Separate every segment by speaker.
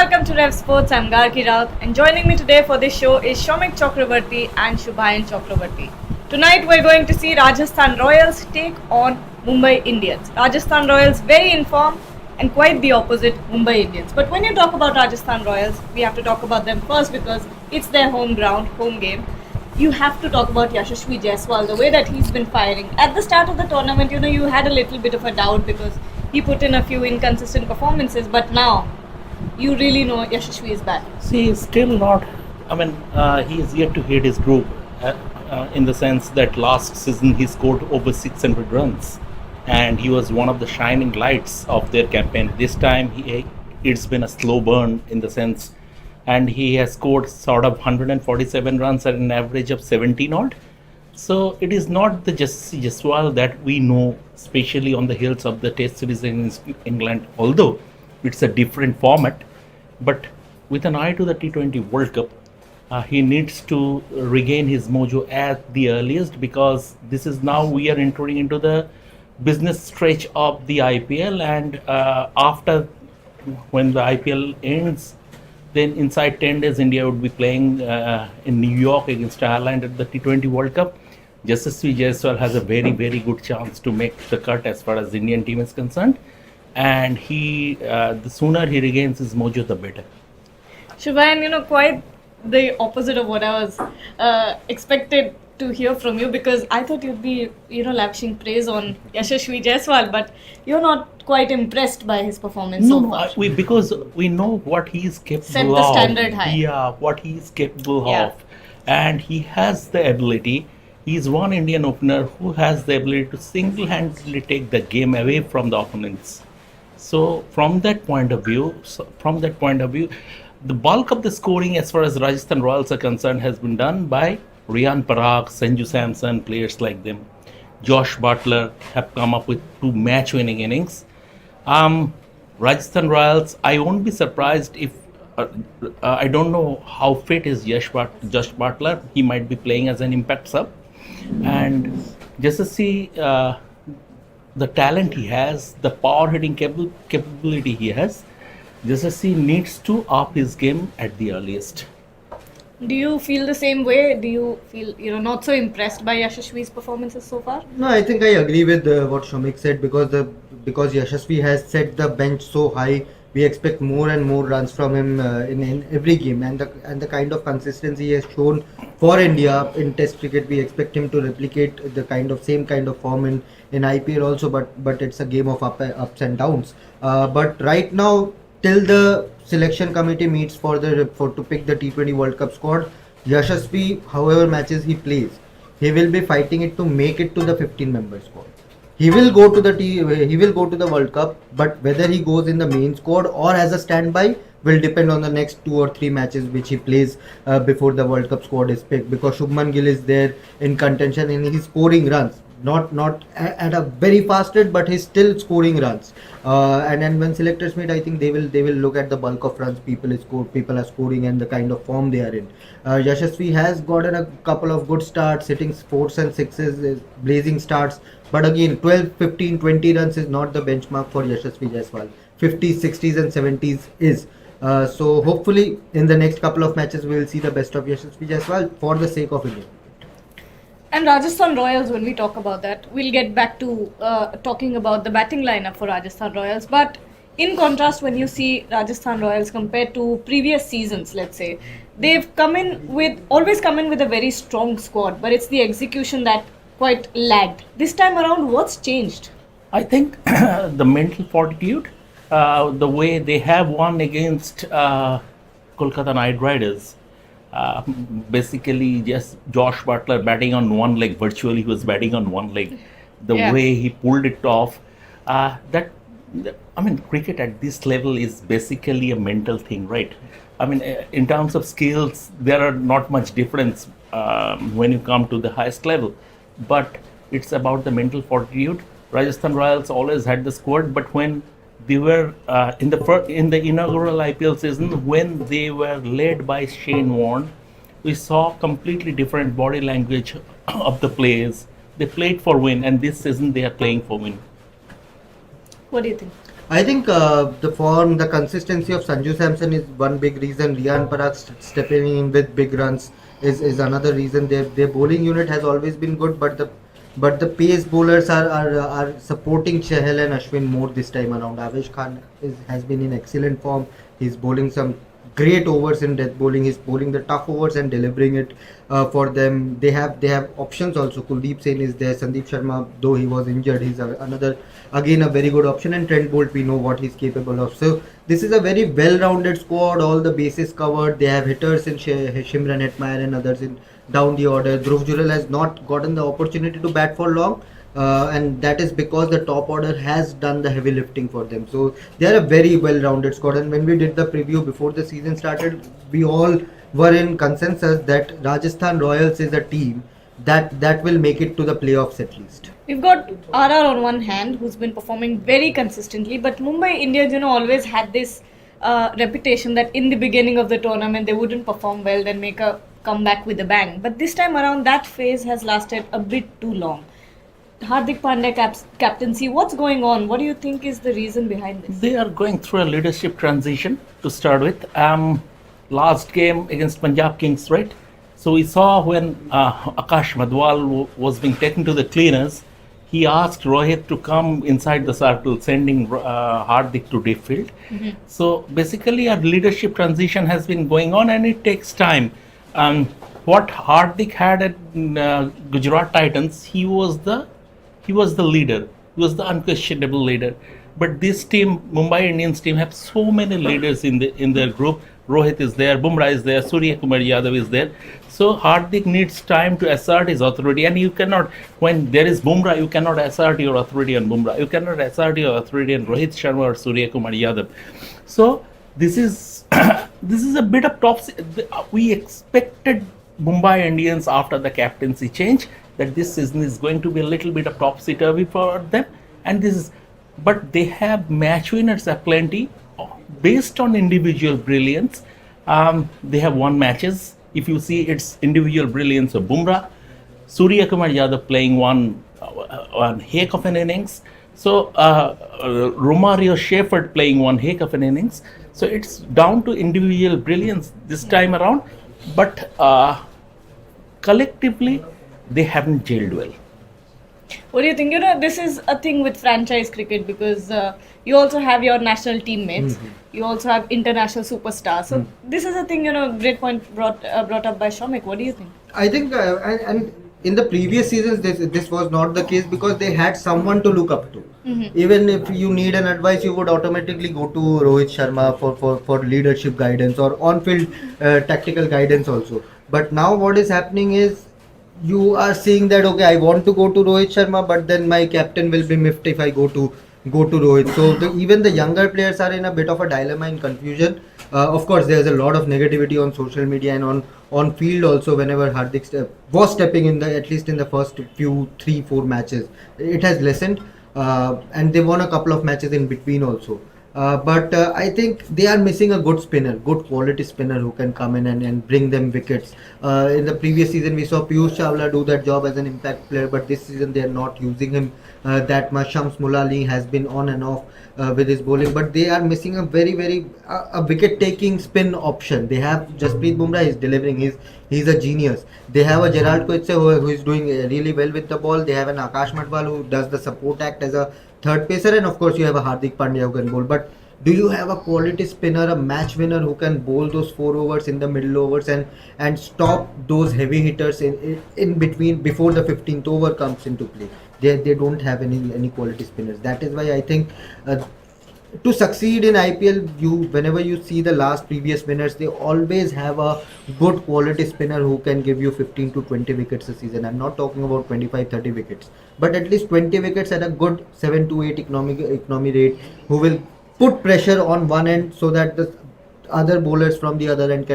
Speaker 1: welcome to Rev Sports. I'm Garki Raut, and joining me today for this show is Shomik Chakrabarti and Shubhayan Chakrabarti. Tonight we're going to see Rajasthan Royals take on Mumbai Indians. Rajasthan Royals very in form and quite the opposite Mumbai Indians. But when you talk about Rajasthan Royals, we have to talk about them first because it's their home ground, home game. You have to talk about Yashasvi Jaiswal, the way that he's been firing. At the start of the tournament, you had a little bit of a doubt because he put in a few inconsistent performances, but now you really know Yashasvi is back.
Speaker 2: See, he's still not. He is yet to hit his groove. In the sense that last season he scored over 600 runs, and he was one of the shining lights of their campaign. This time, it's been a slow burn in the sense, and he has scored sort of 147 runs at an average of 17 odd. So it is not the Jaiswal that we know, especially on the heels of the Test series in England. Although it's a different format, but with an eye to the T20 World Cup, he needs to regain his mojo at the earliest, because this is now we are entering into the business stretch of the IPL, and after when the IPL ends, then inside 10 days India would be playing in New York against Ireland at the T20 World Cup. Yashasvi Jaiswal has a very, very good chance to make the cut as far as the Indian team is concerned, and the sooner he regains his mojo, the better.
Speaker 1: Shubhayan, quite the opposite of what I was expected to hear from you, because I thought you'd be, lavishing praise on Yashasvi Jaiswal, but you're not quite impressed by his performance so far.
Speaker 2: Because we know what he is capable of.
Speaker 1: Set the standard high.
Speaker 2: Yeah, what he is capable of. And he has the ability. He's one Indian opener who has the ability to single-handedly take the game away from the opponents. So from that point of view, the bulk of the scoring as far as Rajasthan Royals are concerned has been done by Riyan Parag, Sanju Samson, players like them. Josh Butler have come up with 2 match-winning innings. Rajasthan Royals, I won't be surprised if I don't know how fit is Josh Butler. He might be playing as an impact sub, and just to see the talent he has, the power hitting capability he has, Yashasvi needs to up his game at the earliest.
Speaker 1: Do you feel the same way? Do you feel not so impressed by Yashasvi's performances so far?
Speaker 3: No, I think I agree with what Shomik said, because Yashasvi has set the bench so high. We expect more and more runs from him in every game, and the kind of consistency he has shown for India in Test cricket, we expect him to replicate the same kind of form in IPL also. But it's a game of ups and downs. But right now, till the selection committee meets to pick the T20 World Cup squad, Yashasvi, however matches he plays, he will be fighting it to make it to the 15-member squad. He will go to the World Cup, but whether he goes in the main squad or as a standby will depend on the next 2 or 3 matches which he plays before the World Cup squad is picked, because Shubman Gill is there in contention and he's scoring runs. Not at a very fast rate, but he's still scoring runs. And then when selectors meet, I think they will look at the bulk of runs people are scoring and the kind of form they are in. Yashasvi has gotten a couple of good starts, hitting 4s and 6s, blazing starts. But again, 12, 15, 20 runs is not the benchmark for Yashasvi Jaiswal. 50s, 60s and 70s is. So hopefully in the next couple of matches we will see the best of Yashasvi Jaiswal for the sake of India.
Speaker 1: And Rajasthan Royals, when we talk about that, we'll get back to talking about the batting lineup for Rajasthan Royals. But in contrast, when you see Rajasthan Royals compared to previous seasons, let's say, they've always come in with a very strong squad, but it's the execution that quite lagged. This time around, what's changed?
Speaker 2: I think the mental fortitude, the way they have won against Kolkata Knight Riders. Basically, just Josh Butler batting on one leg. Virtually, he was batting on one leg. The way he pulled it off. Cricket at this level is basically a mental thing, right? In terms of skills, there are not much difference when you come to the highest level. But it's about the mental fortitude. Rajasthan Royals always had the squad, but when they were in the inaugural IPL season, when they were led by Shane Warne, we saw completely different body language of the players. They played for win, and this season they are playing for win.
Speaker 1: What do you think?
Speaker 3: I think the form, the consistency of Sanju Samson is one big reason. Riyan Parag stepping in with big runs is another reason. Their bowling unit has always been good, but the pace bowlers are supporting Chahal and Ashwin more this time around. Avesh Khan has been in excellent form. He's bowling some great overs in death bowling. He's bowling the tough overs and delivering it for them. They have options also. Kuldeep Sen is there. Sandeep Sharma, though he was injured, he's another again a very good option. And Trent Bolt, we know what he's capable of. So this is a very well-rounded squad. All the bases covered. They have hitters in Shimran Hetmeyer and others in down the order. Dhruv Jurel has not gotten the opportunity to bat for long. And that is because the top order has done the heavy lifting for them. So they are a very well-rounded squad. And when we did the preview before the season started, we all were in consensus that Rajasthan Royals is a team that will make it to the playoffs at least.
Speaker 1: We've got RR on one hand, who's been performing very consistently, but Mumbai Indians, always had this reputation that in the beginning of the tournament they wouldn't perform well, then make a comeback with a bang. But this time around, that phase has lasted a bit too long. Hardik Pandya captaincy, what's going on? What do you think is the reason behind this?
Speaker 2: They are going through a leadership transition to start with. Last game against Punjab Kings, right? So we saw when Akash Madhwal was being taken to the cleaners, he asked Rohit to come inside the circle, sending Hardik to deep field. So basically, a leadership transition has been going on, and it takes time. What Hardik had at Gujarat Titans, he was the leader. He was the unquestionable leader. But this team, Mumbai Indians team, have so many leaders in their group. Rohit is there, Bumrah is there, Surya Kumar Yadav is there. So Hardik needs time to assert his authority, and you cannot, when there is Bumrah, you cannot assert your authority on Bumrah. You cannot assert your authority on Rohit Sharma or Surya Kumar Yadav. So this is this is a bit of topsy. We expected Mumbai Indians after the captaincy change that this season is going to be a little bit of topsy-turvy for them, and but they have match winners aplenty based on individual brilliance. They have won matches. If you see, it's individual brilliance of Bumrah, Surya Kumar Yadav playing one heck of an innings. So Romario Shepherd playing one heck of an innings. So it's down to individual brilliance this time around, but collectively they haven't gelled well.
Speaker 1: What do you think? This is a thing with franchise cricket because you also have your national teammates, you also have international superstars. So this is a thing, great point brought up by Shomik. What do you think?
Speaker 3: I think, and in the previous seasons, this was not the case because they had someone to look up to. Even if you need an advice, you would automatically go to Rohit Sharma for leadership guidance or on-field tactical guidance also. But now what is happening is, you are saying that okay, I want to go to Rohit Sharma, but then my captain will be miffed if I go to Rohit. So even the younger players are in a bit of a dilemma and confusion. Of course, there's a lot of negativity on social media and on field also. Whenever Hardik was stepping in at least in the first few 3-4 matches, it has lessened, and they won a couple of matches in between also. But I think they are missing a good spinner, good quality spinner who can come in and bring them wickets. In the previous season, we saw Piyush Chawla do that job as an impact player, but this season they are not using him that much. Shams Mulali has been on and off with his bowling, but they are missing a very a wicket-taking spin option. They have Jasprit Bumrah is delivering. He's a genius. They have a Gerald Coetze who is doing really well with the ball. They have an Akash Madhwal who does the support act as a third pacer, and of course you have a Hardik Pandya who can bowl. But do you have a quality spinner, a match winner who can bowl those 4 overs in the middle overs and stop those heavy hitters in between before the 15th over comes into play? They don't have any quality spinners. That is why I think to succeed in IPL, whenever you see the previous winners, they always have a good quality spinner who can give you 15 to 20 wickets a season. I'm not talking about 25-30 wickets, but at least 20 wickets at a good 7 to 8 economy rate, who will put pressure on one end so that the other bowlers from the other end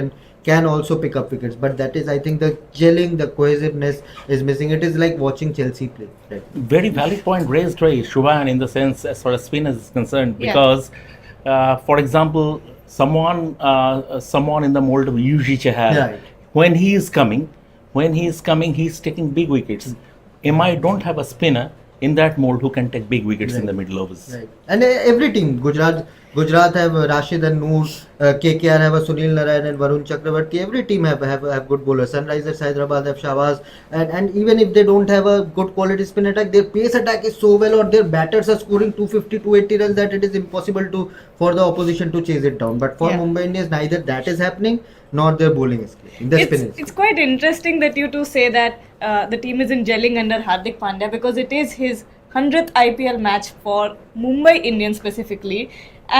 Speaker 3: can also pick up wickets. But that is, I think, the gelling, the cohesiveness is missing. It is like watching Chelsea play. Right?
Speaker 2: Very valid point raised by Shubhan in the sense as far as spinners is concerned, because for example, someone in the mold of Yuji Chahal, when he is coming, he's taking big wickets. MI don't have a spinner. in that mold who can take big wickets in
Speaker 3: Right.
Speaker 2: the middle overs.
Speaker 3: Right. And every team, Gujarat have Rashid and Noor, KKR have a Sunil Narayan and Varun Chakravarti. Every team have good bowlers. Sunrisers Hyderabad have Shahbaz, and even if they don't have a good quality spin attack, their pace attack is so well, or their batters are scoring 250, 280 runs that it is impossible for the opposition to chase it down. But for
Speaker 1: Yeah.
Speaker 3: Mumbai Indians, neither that is happening nor their bowling is clicking. The spin is.
Speaker 1: It's quite interesting that you two say that the team isn't gelling under Hardik Pandya, because it is his 100th IPL match for Mumbai Indians specifically,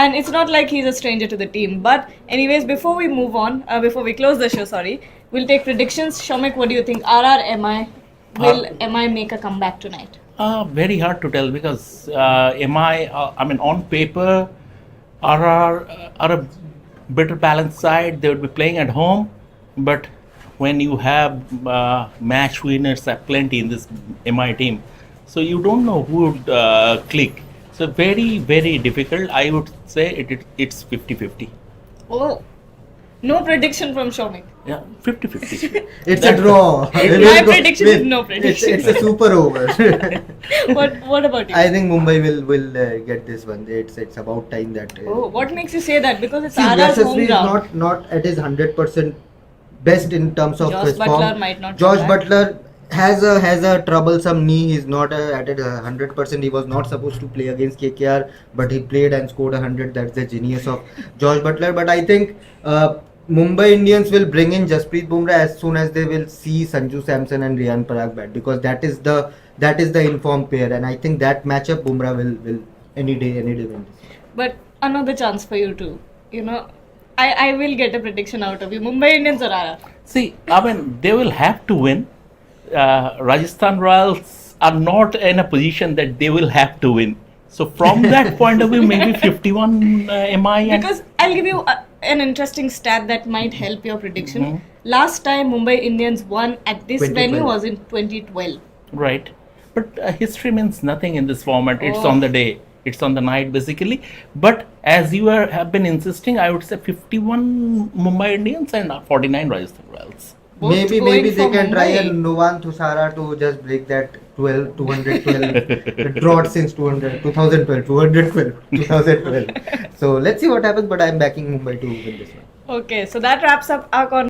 Speaker 1: and it's not like he's a stranger to the team. But anyways, before we move on, before we close the show, sorry, we'll take predictions. Shomik, what do you think? RR, will MI make a comeback tonight?
Speaker 2: Very hard to tell because I mean, on paper, RR are a better balanced side. They would be playing at home, but when you have match winners at plenty in this MI team, so you don't know who would click. So very, very difficult. I would say it's 50-50.
Speaker 1: Oh, no prediction from Shomik.
Speaker 2: Yeah, 50-50.
Speaker 3: It's a draw.
Speaker 1: My prediction is no prediction.
Speaker 3: It's a super over.
Speaker 1: What about you?
Speaker 3: I think Mumbai will get this one. It's about time that.
Speaker 1: Oh, what makes you say that? Because it's
Speaker 3: See,
Speaker 1: RR's home
Speaker 3: Yashasvi is
Speaker 1: ground.
Speaker 3: not at his 100% best in terms of
Speaker 1: Josh
Speaker 3: his
Speaker 1: Butler
Speaker 3: form.
Speaker 1: might not
Speaker 3: Josh
Speaker 1: come back.
Speaker 3: Butler has a troublesome knee. He's not at it 100%. He was not supposed to play against KKR, but he played and scored 100. That's the genius of Josh Butler. But I think Mumbai Indians will bring in Jasprit Bumrah as soon as they will see Sanju Samson and Riyan Parag bat, because that is the informed pair, and I think that matchup Bumrah will any day win this.
Speaker 1: But another chance for you too. You know, I will get a prediction out of you. Mumbai Indians or RR?
Speaker 2: See, I mean, they will have to win. Rajasthan Royals are not in a position that they will have to win. So from that point of view, maybe 51 MI. And
Speaker 1: Because I'll give you an interesting stat that might help your prediction.
Speaker 2: Mhm.
Speaker 1: Last time Mumbai Indians won at this
Speaker 3: 2012.
Speaker 1: venue was in 2012.
Speaker 2: right, but history means nothing in this format. It's
Speaker 1: Oh.
Speaker 2: on the day. It's on the night basically. But as you have been insisting, I would say 51 Mumbai Indians and 49 Rajasthan Royals.
Speaker 1: Both
Speaker 3: Maybe
Speaker 1: going
Speaker 3: they
Speaker 1: for
Speaker 3: can try
Speaker 1: Mumbai.
Speaker 3: and Nuwan Thusara to just break that 212 drought since 2012. So let's see what happens, but I'm backing Mumbai to win this one.
Speaker 1: Okay, so that wraps up our conversation.